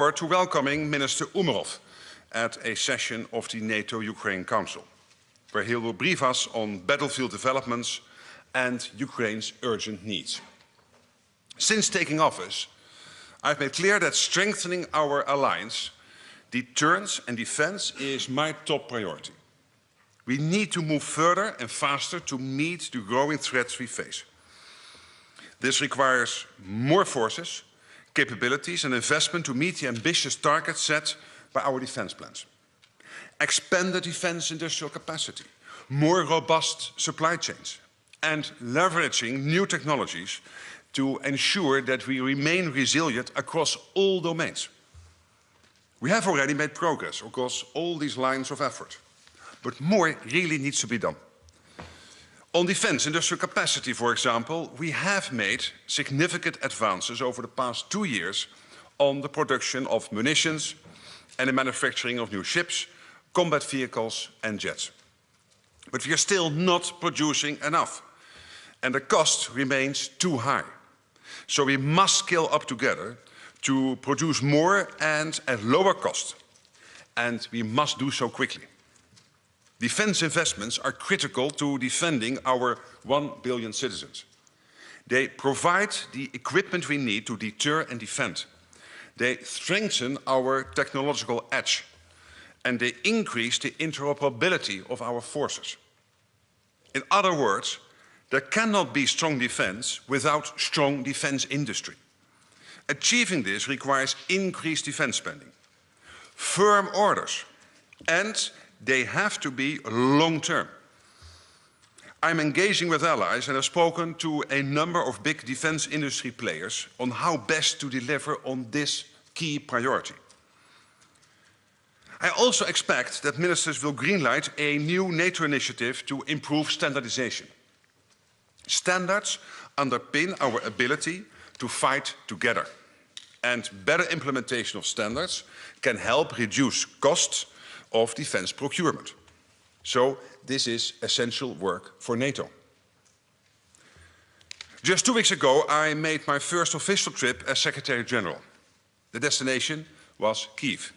To welcoming Minister Umerov at a session of the NATO-Ukraine Council, where he will brief us on battlefield developments and Ukraine's urgent needs. Since taking office, I've made clear that strengthening our alliance, deterrence and defense is my top priority. We need to move further and faster to meet the growing threats we face. This requires more forces, capabilities and investment to meet the ambitious targets set by our defense plans. Expanded defense industrial capacity, more robust supply chains, and leveraging new technologies to ensure that we remain resilient across all domains. We have already made progress across all these lines of effort, but more really needs to be done. On defense industrial capacity, for example, we have made significant advances over the past 2 years on the production of munitions and the manufacturing of new ships, combat vehicles and jets. But we are still not producing enough, and the cost remains too high. So we must scale up together to produce more and at lower cost, and we must do so quickly. Defense investments are critical to defending our 1 billion citizens. They provide the equipment we need to deter and defend. They strengthen our technological edge, and they increase the interoperability of our forces. In other words, there cannot be strong defense without strong defense industry. Achieving this requires increased defense spending, firm orders, and they have to be long-term. I'm engaging with allies and have spoken to a number of big defense industry players on how best to deliver on this key priority. I also expect that ministers will greenlight a new NATO initiative to improve standardization. Standards underpin our ability to fight together, and better implementation of standards can help reduce costs of defense procurement. So this is essential work for NATO. Just 2 weeks ago, I made my first official trip as Secretary General. The destination was Kyiv.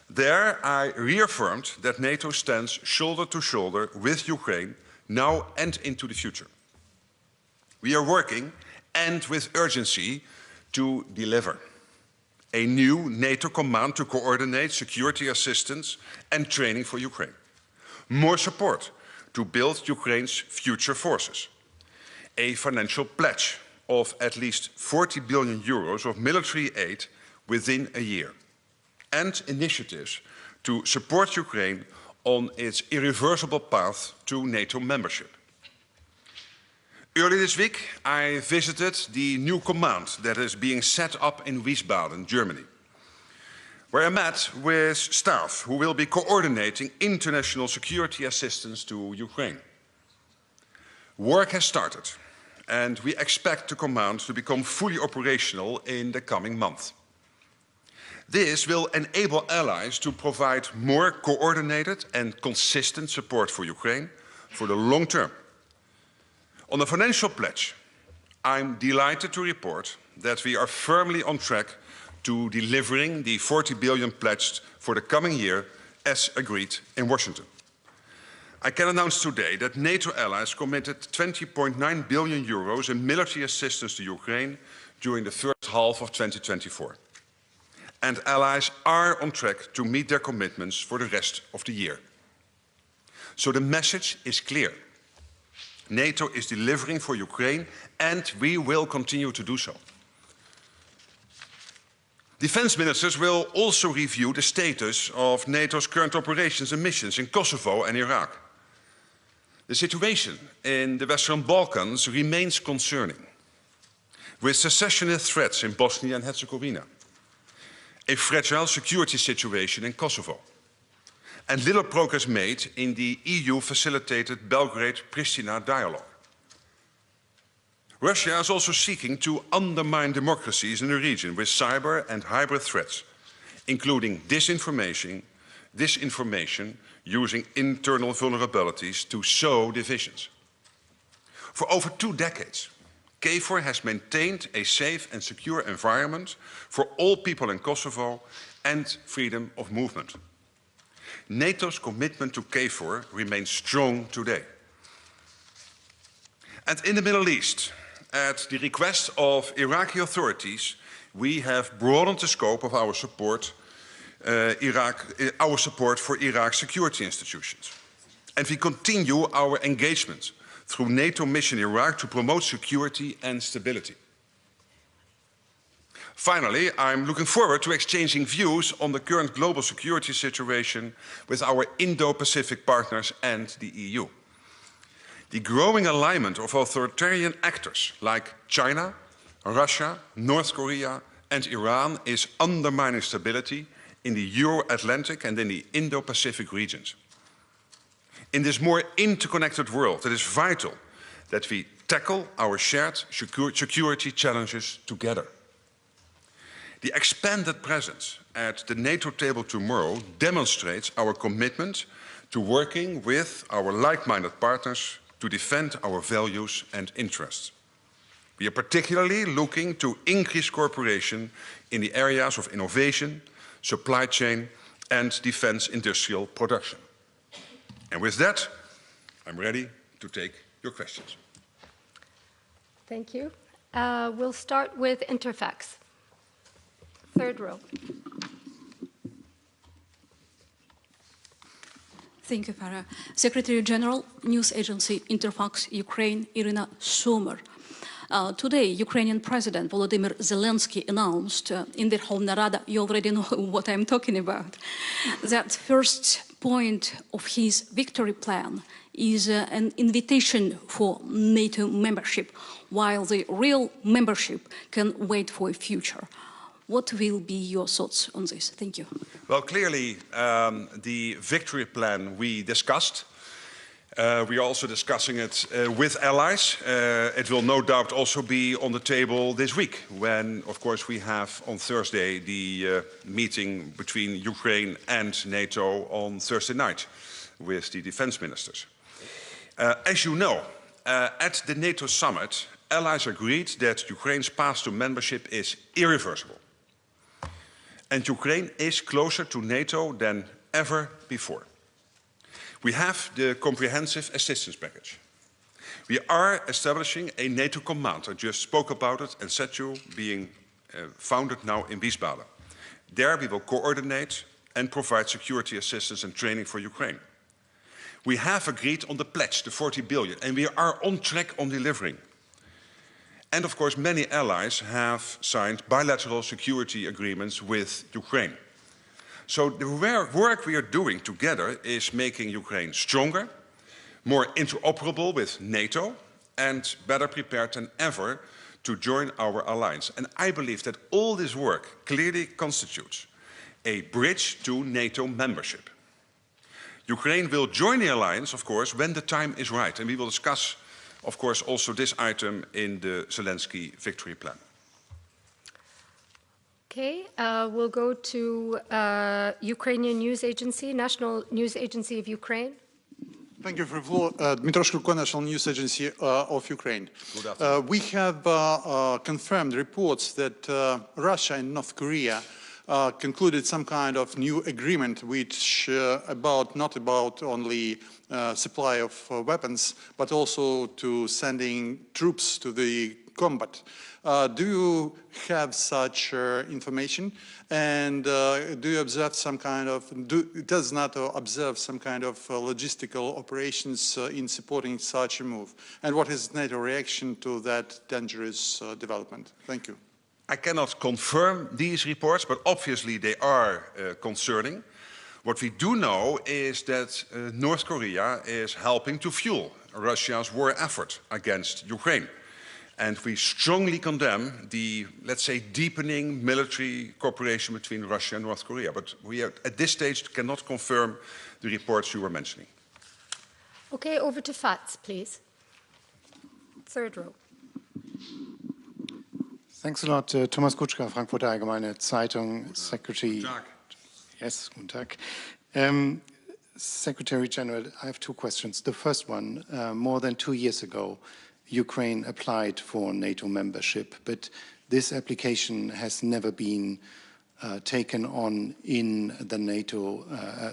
There, I reaffirmed that NATO stands shoulder to shoulder with Ukraine now and into the future. We are working, and with urgency, to deliver a new NATO command to coordinate security assistance and training for Ukraine. More support to build Ukraine's future forces. A financial pledge of at least 40 billion euros of military aid within a year. And initiatives to support Ukraine on its irreversible path to NATO membership. Early this week, I visited the new command that is being set up in Wiesbaden, Germany, where I met with staff who will be coordinating international security assistance to Ukraine. Work has started, and we expect the command to become fully operational in the coming month. This will enable allies to provide more coordinated and consistent support for Ukraine for the long term. On the financial pledge, I'm delighted to report that we are firmly on track to delivering the 40 billion pledged for the coming year as agreed in Washington. I can announce today that NATO allies committed 20.9 billion euros in military assistance to Ukraine during the first half of 2024. And allies are on track to meet their commitments for the rest of the year. So the message is clear. NATO is delivering for Ukraine, and we will continue to do so. Defense ministers will also review the status of NATO's current operations and missions in Kosovo and Iraq. The situation in the Western Balkans remains concerning, with secessionist threats in Bosnia and Herzegovina, a fragile security situation in Kosovo, and little progress made in the EU-facilitated Belgrade-Pristina dialogue. Russia is also seeking to undermine democracies in the region with cyber and hybrid threats, including disinformation using internal vulnerabilities to sow divisions. For over 2 decades, KFOR has maintained a safe and secure environment for all people in Kosovo and freedom of movement. NATO's commitment to KFOR remains strong today. And in the Middle East, at the request of Iraqi authorities, we have broadened the scope of our support, for Iraq's security institutions. And we continue our engagement through NATO mission Iraq to promote security and stability. Finally, I'm looking forward to exchanging views on the current global security situation with our Indo-Pacific partners and the EU. The growing alignment of authoritarian actors like China, Russia, North Korea and Iran is undermining stability in the Euro-Atlantic and in the Indo-Pacific regions. In this more interconnected world, it is vital that we tackle our shared security challenges together. The expanded presence at the NATO table tomorrow demonstrates our commitment to working with our like-minded partners to defend our values and interests. We are particularly looking to increase cooperation in the areas of innovation, supply chain and defense industrial production. And with that, I'm ready to take your questions. Thank you. We'll start with Interfax. Third row. Thank you, Farah. Secretary General, News Agency Interfax, Ukraine, Irina Sumer. Today, Ukrainian President Volodymyr Zelensky announced in Verkhovna Rada, you already know what I'm talking about, that first point of his victory plan is an invitation for NATO membership, while the real membership can wait for a future. What will be your thoughts on this? Thank you. Well, clearly, the victory plan we discussed. We are also discussing it with allies. It will no doubt also be on the table this week when, of course, we have on Thursday the meeting between Ukraine and NATO on Thursday night with the defense ministers. As you know, at the NATO summit, allies agreed that Ukraine's path to membership is irreversible. And Ukraine is closer to NATO than ever before. We have the comprehensive assistance package. We are establishing a NATO command. I just spoke about it, and SETU being founded now in Wiesbaden. There we will coordinate and provide security assistance and training for Ukraine. We have agreed on the pledge, the 40 billion, and we are on track on delivering. And of course, many allies have signed bilateral security agreements with Ukraine. So the work we are doing together is making Ukraine stronger, more interoperable with NATO, and better prepared than ever to join our alliance. And I believe that all this work clearly constitutes a bridge to NATO membership. Ukraine will join the alliance, of course, when the time is right. And we will discuss, of course, also this item in the Zelensky victory plan. Okay, we'll go to Ukrainian News Agency, National News Agency of Ukraine. Thank you for the floor. Dmytro Shkurko, National News Agency of Ukraine. Good afternoon. We have confirmed reports that Russia and North Korea concluded some kind of new agreement which not about only supply of weapons, but also to sending troops to the combat. Do you have such information? And do you observe some kind of, does NATO observe some kind of logistical operations in supporting such a move? And what is NATO reaction to that dangerous development? Thank you. I cannot confirm these reports, but obviously they are concerning. What we do know is that North Korea is helping to fuel Russia's war effort against Ukraine. And we strongly condemn the, let's say, deepening military cooperation between Russia and North Korea. But we at this stage cannot confirm the reports you were mentioning. Okay, over to FATS, please. Third row. Thanks a lot. Thomas Kutschka, Frankfurter Allgemeine Zeitung, Secretary. Yes, guten Tag. Secretary General, I have two questions. The first one, more than 2 years ago, Ukraine applied for NATO membership, but this application has never been taken on in the NATO,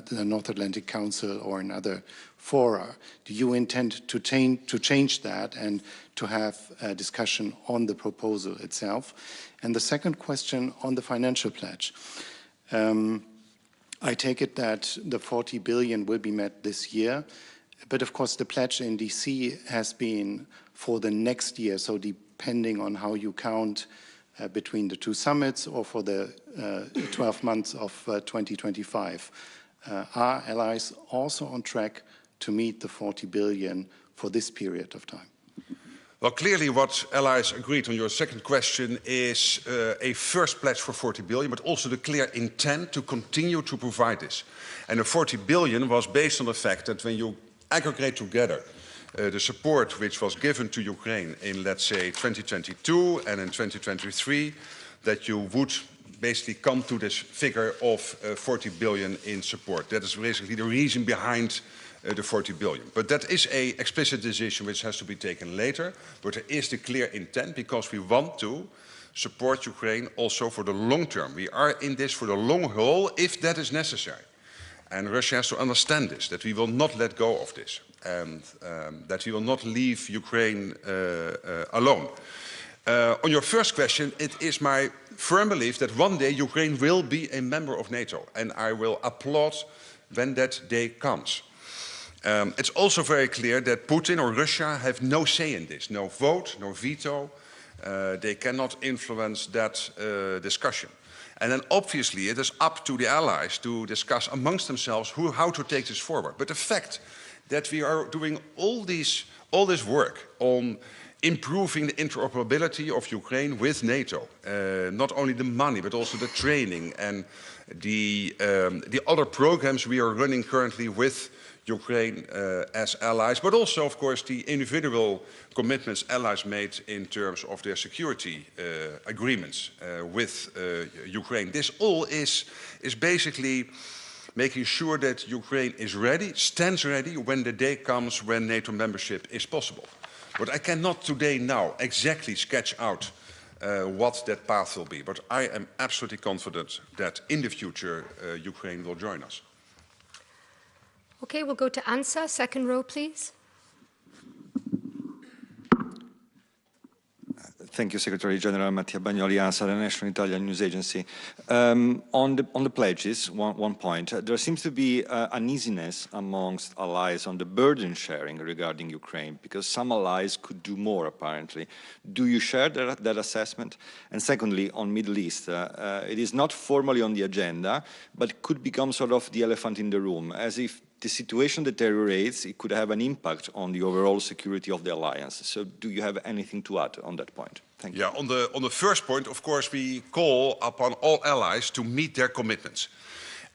the North Atlantic Council or in other fora. Do you intend to change that and to have a discussion on the proposal itself? And the second question on the financial pledge. I take it that the 40 billion will be met this year, but of course the pledge in DC has been for the next year, so depending on how you count between the two summits or for the 12 months of 2025. Are allies also on track to meet the 40 billion for this period of time? Well, clearly what allies agreed on your second question is a first pledge for 40 billion, but also the clear intent to continue to provide this. And the 40 billion was based on the fact that when you aggregate together the support which was given to Ukraine in, let's say, 2022 and in 2023, that you would basically come to this figure of 40 billion in support. That is basically the reason behind the 40 billion. But that is an explicit decision which has to be taken later. But there is the clear intent because we want to support Ukraine also for the long term. We are in this for the long haul if that is necessary. And Russia has to understand this, that we will not let go of this. And that we will not leave Ukraine alone. On your first question, it is my firm belief that one day Ukraine will be a member of NATO, and I will applaud when that day comes. It's also very clear that Putin or Russia have no say in this, no vote, no veto. They cannot influence that discussion. And then obviously it is up to the allies to discuss amongst themselves how to take this forward. But the fact that we are doing all this work on improving the interoperability of Ukraine with NATO, not only the money but also the training and the other programs we are running currently with Ukraine as allies, but also, of course, the individual commitments allies made in terms of their security agreements with Ukraine. This all is basically making sure that Ukraine is ready, stands ready when the day comes when NATO membership is possible. But I cannot today now exactly sketch out what that path will be. But I am absolutely confident that in the future Ukraine will join us. Okay, we'll go to Ansa, second row, please. Thank you, Secretary General Mattia Bagnoli, ANSA, the National Italian News Agency. On the pledges, one point, there seems to be uneasiness amongst allies on the burden sharing regarding Ukraine, because some allies could do more, apparently. Do you share that assessment? And secondly, on Middle East, it is not formally on the agenda, but could become sort of the elephant in the room, as if the situation deteriorates, it could have an impact on the overall security of the alliance. So do you have anything to add on that point? Thank you. Yeah, on the first point, of course, we call upon all allies to meet their commitments.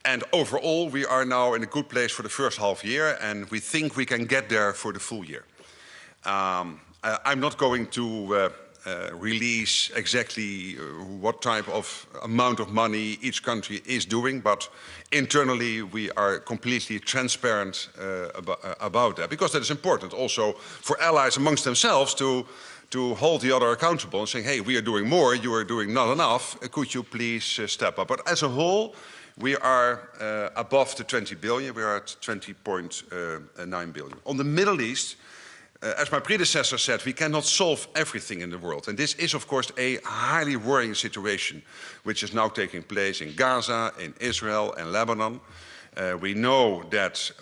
And overall, we are now in a good place for the first half year, and we think we can get there for the full year. I'm not going to release exactly what type of amount of money each country is doing, but internally we are completely transparent about that, because that is important also for allies amongst themselves to hold the other accountable and saying, hey, we are doing more, you are doing not enough, could you please step up? But as a whole, we are above the 20 billion, we are at 20.9 billion. On the Middle East, as my predecessor said, we cannot solve everything in the world. And this is, of course, a highly worrying situation, which is now taking place in Gaza, in Israel, and Lebanon. We know that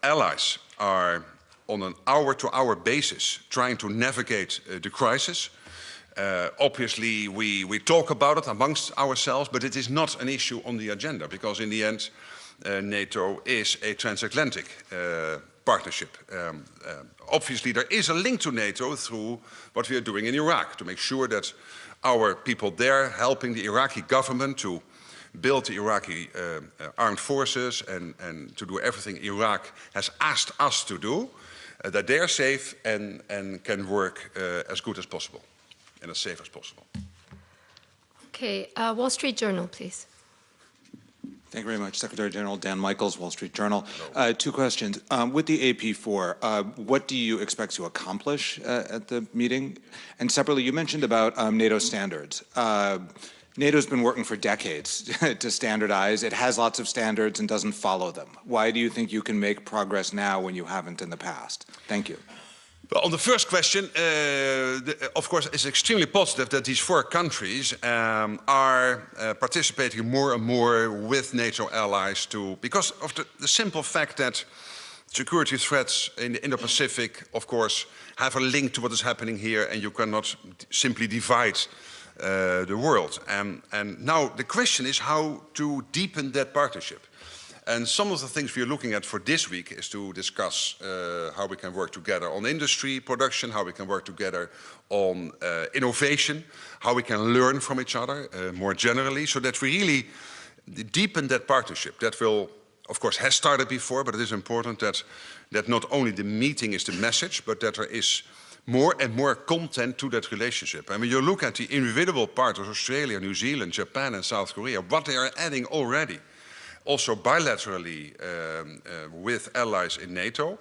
allies are on an hour-to-hour basis trying to navigate the crisis. Obviously, we talk about it amongst ourselves, but it is not an issue on the agenda, because in the end, NATO is a transatlantic partnership. Obviously, there is a link to NATO through what we are doing in Iraq, to make sure that our people there helping the Iraqi government to build the Iraqi armed forces and to do everything Iraq has asked us to do, that they are safe and can work as good as possible and as safe as possible. Okay, Wall Street Journal, please. Thank you very much. Secretary General Dan Michaels, Wall Street Journal. Two questions. With the AP4, what do you expect to accomplish at the meeting? And separately, you mentioned about NATO standards. NATO's been working for decades to standardize. It has lots of standards and doesn't follow them. Why do you think you can make progress now when you haven't in the past? Thank you. Well, on the first question, of course, it's extremely positive that these 4 countries are participating more and more with NATO allies because of the simple fact that security threats in the Indo-Pacific, of course, have a link to what is happening here, and you cannot simply divide the world. And now the question is how to deepen that partnership. And some of the things we are looking at for this week is to discuss how we can work together on industry production, how we can work together on innovation, how we can learn from each other more generally, so that we really deepen that partnership. That will, of course, has started before, but it is important that not only the meeting is the message, but that there is more and more content to that relationship. And when you look at the individual partners, Australia, New Zealand, Japan and South Korea, what they are adding already, also bilaterally with allies in NATO,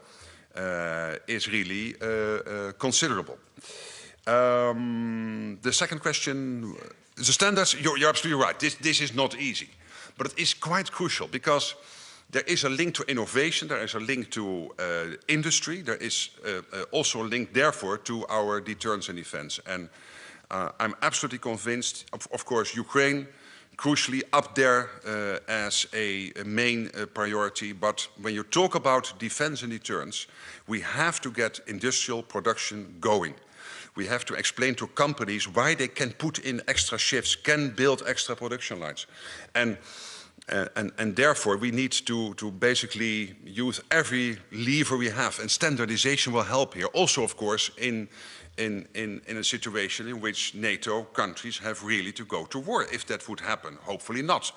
is really considerable. The second question, the standards, you're absolutely right. This is not easy, but it is quite crucial because there is a link to innovation, there is a link to industry, there is also a link, therefore, to our deterrence and defense. And I'm absolutely convinced, of course, Ukraine, crucially up there as a main priority. But when you talk about defense and deterrence, we have to get industrial production going. We have to explain to companies why they can put in extra shifts, can build extra production lines. And therefore, we need to basically use every lever we have. And standardization will help here. Also, of course, in a situation in which NATO countries have really to go to war, if that would happen. Hopefully not.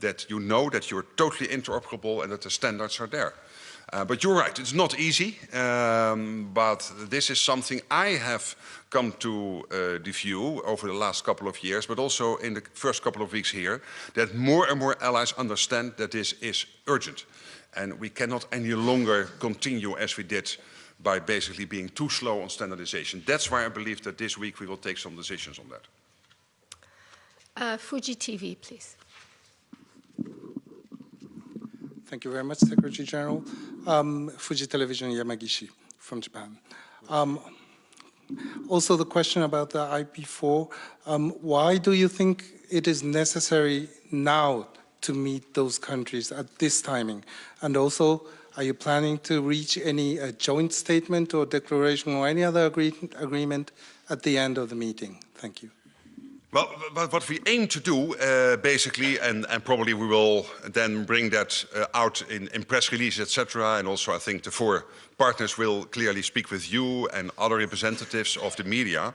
That you know that you're totally interoperable and that the standards are there. But you're right, it's not easy, but this is something I have come to the view over the last couple of years, but also in the first couple of weeks here, that more and more allies understand that this is urgent. And we cannot any longer continue as we did by basically being too slow on standardization. That's why I believe that this week we will take some decisions on that. Fuji TV, please. Thank you very much, Secretary General. Fuji Television Yamagishi from Japan. Also the question about the IP4, why do you think it is necessary now to meet those countries at this timing? And also, are you planning to reach any joint statement or declaration or any other agreement at the end of the meeting? Thank you. Well, what we aim to do, basically, and probably we will then bring that out in press releases, etc. And also I think the 4 partners will clearly speak with you and other representatives of the media.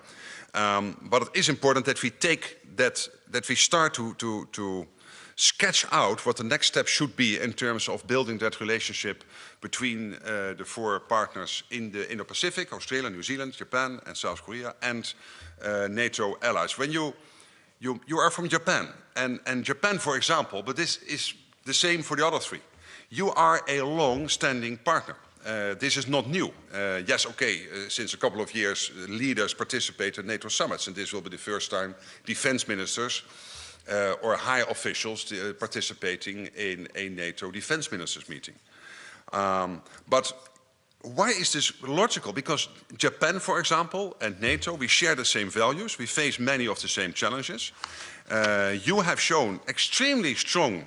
But it is important that we take that we start to sketch out what the next step should be in terms of building that relationship between the 4 partners in the Indo-Pacific, Australia, New Zealand, Japan and South Korea, and NATO allies. When you are from Japan, and Japan, for example, but this is the same for the other 3. You are a long-standing partner. This is not new. Yes, okay, since a couple of years, leaders participate in NATO summits, and this will be the first time defense ministers or high officials participating in a NATO defense ministers meeting. But why is this logical? Because Japan, for example, and NATO, we share the same values. We face many of the same challenges. You have shown extremely strong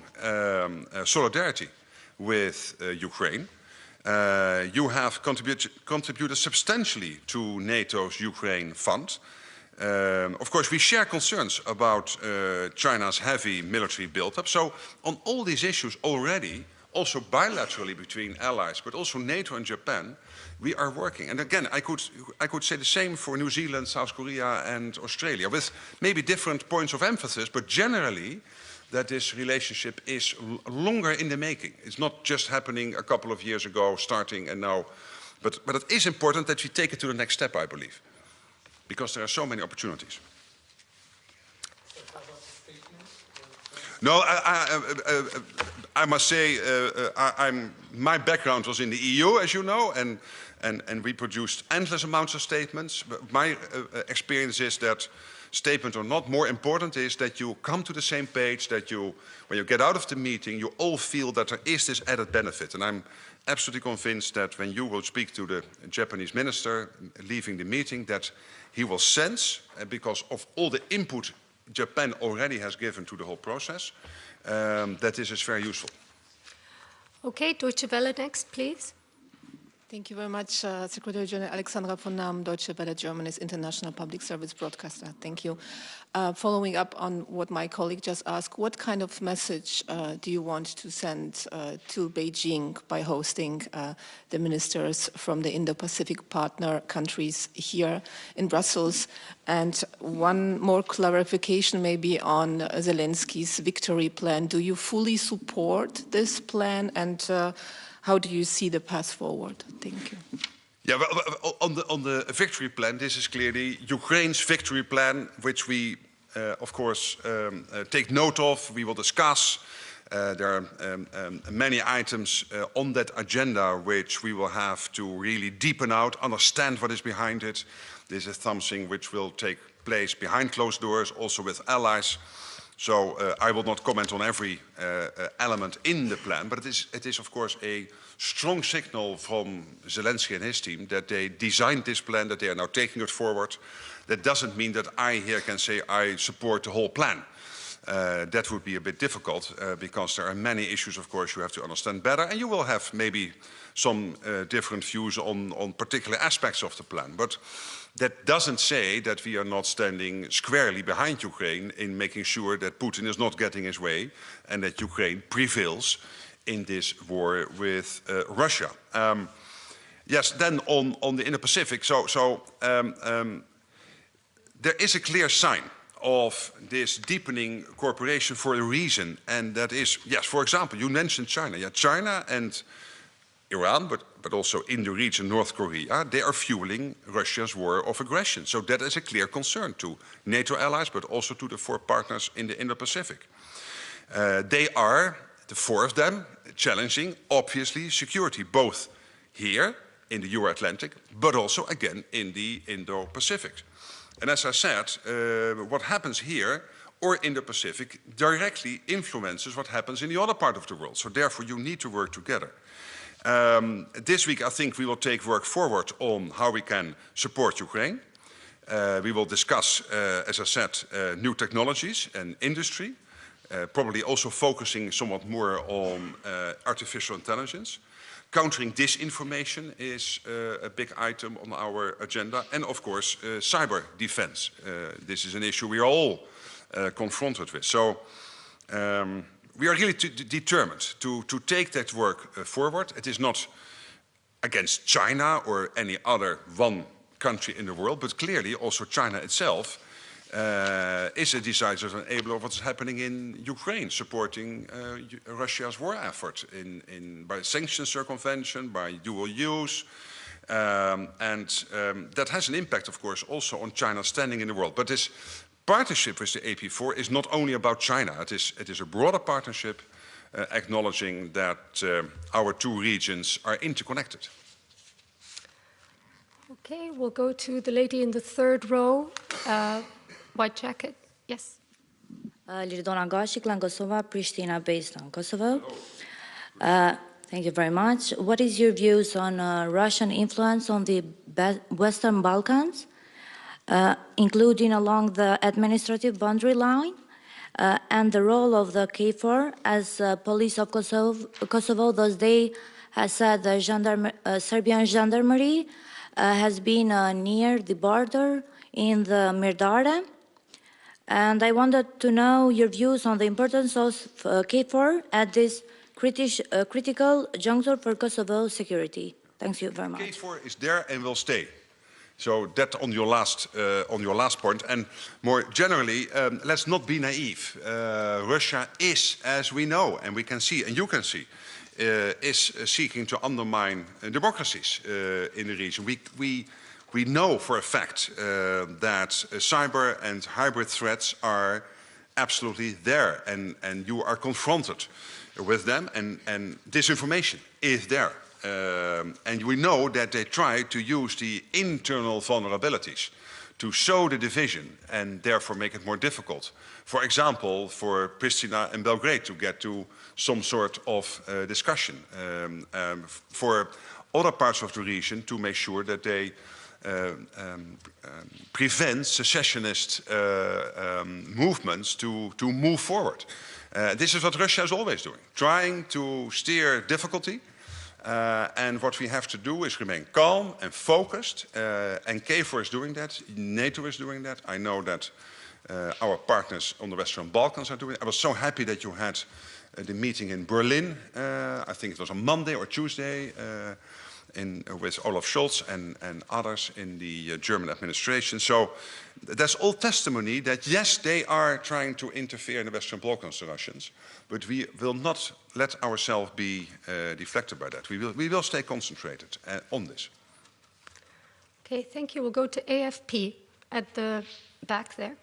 solidarity with Ukraine. You have contributed substantially to NATO's Ukraine fund. Of course, we share concerns about China's heavy military buildup. So on all these issues already, also bilaterally between allies, but also NATO and Japan, we are working. And again, I could say the same for New Zealand, South Korea and Australia, with maybe different points of emphasis, but generally that this relationship is longer in the making. It's not just happening a couple of years ago, starting and now, but it is important that we take it to the next step, I believe, because there are so many opportunities. No, I must say, my background was in the EU, as you know, and we produced endless amounts of statements. But my experience is that statements are not more important, is that you come to the same page, that you, when you get out of the meeting, you all feel that there is this added benefit. And I'm absolutely convinced that when you will speak to the Japanese minister leaving the meeting, that he will sense, because of all the input Japan already has given to the whole process, that this is very useful. Okay, Deutsche Welle next, please. Thank you very much, Secretary General Alexandra von Nahm, Deutsche Welle, Germany's international public service broadcaster. Thank you. Following up on what my colleague just asked, what kind of message do you want to send to Beijing by hosting the ministers from the Indo-Pacific partner countries here in Brussels? And one more clarification maybe on Zelensky's victory plan. Do you fully support this plan, and how do you see the path forward? Thank you. Yeah, well, on the victory plan, this is clearly Ukraine's victory plan, which we, of course, take note of. We will discuss. There are many items on that agenda which we will have to really deepen out, understand what is behind it. This is something which will take place behind closed doors, also with allies. So I will not comment on every element in the plan, but it is of course a strong signal from Zelensky and his team that they designed this plan, that they are now taking it forward. That doesn't mean that I here can say I support the whole plan. That would be a bit difficult because there are many issues, of course, you have to understand better, and you will have maybe some different views on particular aspects of the plan. But that doesn't say that we are not standing squarely behind Ukraine in making sure that Putin is not getting his way and that Ukraine prevails in this war with Russia. Yes, then on the Indo-Pacific, there is a clear sign of this deepening cooperation for a reason, and that is, yes, for example, you mentioned China. Yeah, China and Iran, but also in the region North Korea, they are fueling Russia's war of aggression. So that is a clear concern to NATO allies, but also to the four partners in the Indo-Pacific. They are, the four of them, challenging, obviously, security, both here in the Euro-Atlantic, but also, again, in the Indo-Pacific. And as I said, what happens here or in the Pacific directly influences what happens in the other part of the world. So therefore, you need to work together. This week, I think we will take work forward on how we can support Ukraine. We will discuss, as I said, new technologies and industry, probably also focusing somewhat more on artificial intelligence. Countering disinformation is a big item on our agenda. And of course, cyber defense. This is an issue we are all confronted with. So we are really determined to take that work forward. It is not against China or any other one country in the world, but clearly also China itself is a decisive enabler of what's happening in Ukraine, supporting Russia's war effort by sanctions circumvention, by dual use. That has an impact, of course, also on China's standing in the world. But this partnership with the AP4 is not only about China. It is a broader partnership acknowledging that our two regions are interconnected. Okay, we'll go to the lady in the third row. White jacket, yes. Lirdona Gashiklan, Kosovo, Pristina, based on Kosovo. Thank you very much. What is your views on Russian influence on the Western Balkans, including along the administrative boundary line, and the role of the KFOR as police of Kosovo? Those days has said the Serbian gendarmerie has been near the border in the Mirdare. And I wanted to know your views on the importance of KFOR at this critical juncture for Kosovo security. Thank you very much. KFOR is there and will stay. So that on your last point. And more generally, let's not be naive. Russia is, as we know, and we can see, and you can see, is seeking to undermine democracies in the region. We know for a fact that cyber and hybrid threats are absolutely there, and you are confronted with them, and disinformation is there. And we know that they try to use the internal vulnerabilities to sow the division and therefore make it more difficult. For example, for Pristina and Belgrade to get to some sort of discussion. For other parts of the region to make sure that they prevent secessionist movements to move forward. This is what Russia is always doing, trying to steer difficulty. And what we have to do is remain calm and focused. And KFOR is doing that, NATO is doing that. I know that our partners on the Western Balkans are doing it. I was so happy that you had the meeting in Berlin. I think it was on Monday or Tuesday with Olaf Scholz and others in the German administration. So that's all testimony that yes, they are trying to interfere in the Western Balkans, the Russians, but we will not let ourselves be deflected by that. We will stay concentrated on this. Okay, thank you. We'll go to AFP at the back there.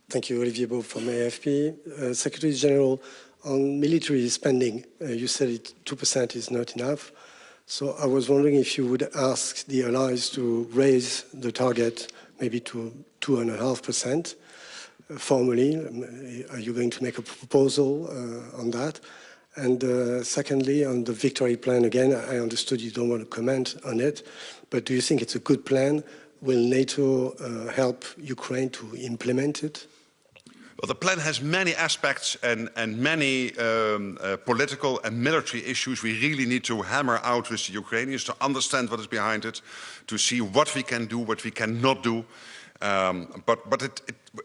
Thank you, Olivier Bob from AFP. Secretary General, on military spending, you said 2% is not enough. So I was wondering if you would ask the allies to raise the target maybe to 2.5% formally. Are you going to make a proposal on that? And secondly, on the victory plan, again, I understood you don't want to comment on it, but do you think it's a good plan? Will NATO help Ukraine to implement it? Well, the plan has many aspects and many political and military issues we really need to hammer out with the Ukrainians to understand what is behind it, to see what we can do, what we cannot do. But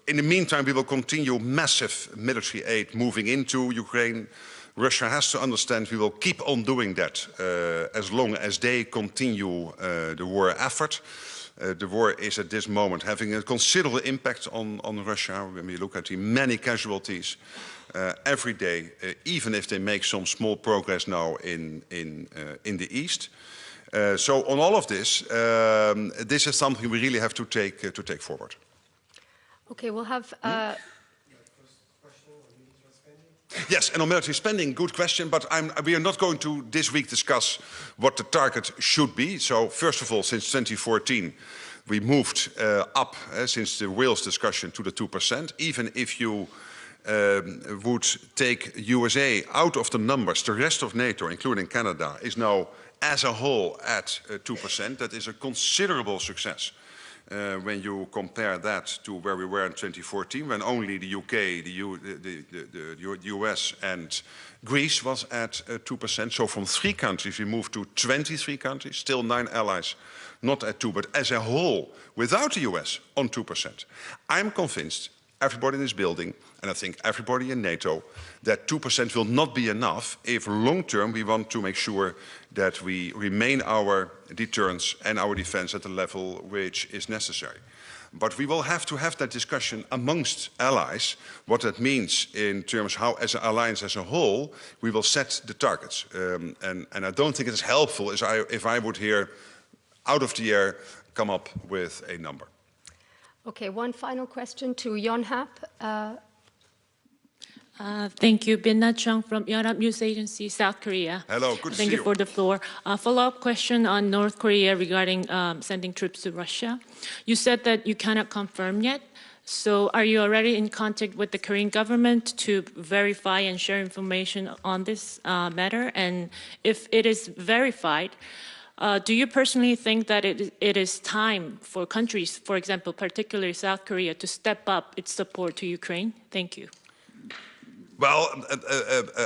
in the meantime, we will continue massive military aid moving into Ukraine. Russia has to understand we will keep on doing that as long as they continue the war effort. The war is at this moment having a considerable impact on Russia. When we look at the many casualties every day, even if they make some small progress now in the east. So on all of this, this is something we really have to take forward. Okay, we'll have. Yes, and on military spending, good question, but we are not going to this week discuss what the target should be. So first of all, since 2014, we moved up, since the Wales discussion, to the 2%. Even if you would take USA out of the numbers, the rest of NATO, including Canada, is now as a whole at 2%. That is a considerable success. When you compare that to where we were in 2014, when only the UK, the US and Greece was at 2%. So from 3 countries we moved to 23 countries, still 9 allies, not at 2, but as a whole, without the US, on 2%. I'm convinced, everybody in this building, and I think everybody in NATO, that 2% will not be enough if long term we want to make sure that we remain our deterrence and our defense at the level which is necessary. But we will have to have that discussion amongst allies, what that means in terms of how, as an alliance as a whole, we will set the targets. And I don't think it is helpful if I would here, out of the air, come up with a number. Okay, one final question to Yonhap. Thank you. Bin Na Chung from Yonhap News Agency, South Korea. Hello, good to see you. Thank you for the floor. Follow-up question on North Korea regarding sending troops to Russia. You said that you cannot confirm yet. So are you already in contact with the Korean government to verify and share information on this matter? And if it is verified, do you personally think that it is time for countries, for example, particularly South Korea, to step up its support to Ukraine? Thank you. Well,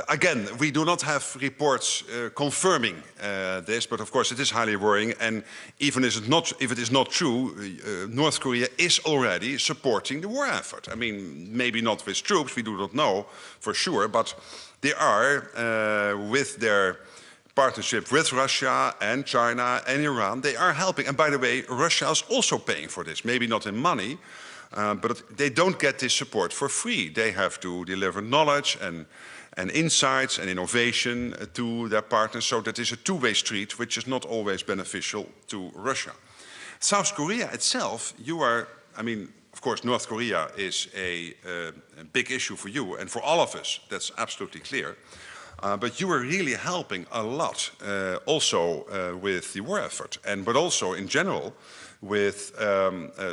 again, we do not have reports confirming this, but of course it is highly worrying. And even if it is not true, North Korea is already supporting the war effort. I mean, maybe not with troops, we do not know for sure, but they are, with their partnership with Russia and China and Iran, they are helping. And by the way, Russia is also paying for this, maybe not in money, but they don't get this support for free. They have to deliver knowledge and insights and innovation to their partners. So that is a two-way street, which is not always beneficial to Russia. South Korea itself, I mean, Of course, North Korea is a big issue for you and for all of us. That's absolutely clear. But you were really helping a lot, also with the war effort, but also in general with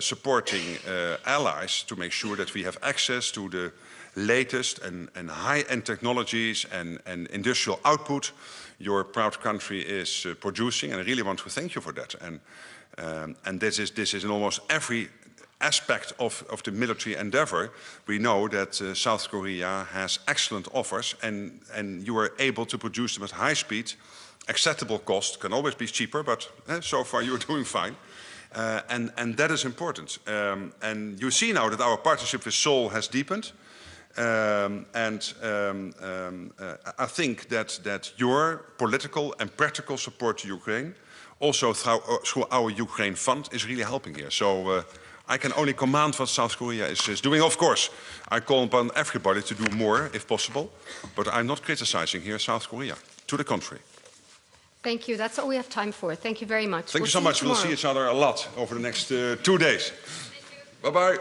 supporting allies to make sure that we have access to the latest and high-end technologies and industrial output your proud country is producing, and I really want to thank you for that. And this is in almost every aspect of the military endeavor. We know that South Korea has excellent offers, and you are able to produce them at high speed, acceptable cost. Can always be cheaper, but so far you're doing fine. And that is important. And you see now that our partnership with Seoul has deepened. I think that your political and practical support to Ukraine, also through our Ukraine fund, is really helping here. So I can only command what South Korea is doing. Of course, I call upon everybody to do more if possible, but I'm not criticizing here South Korea. To the contrary. Thank you. That's all we have time for. Thank you very much. Thank you so much. We'll see each other a lot over the next 2 days. Bye-bye.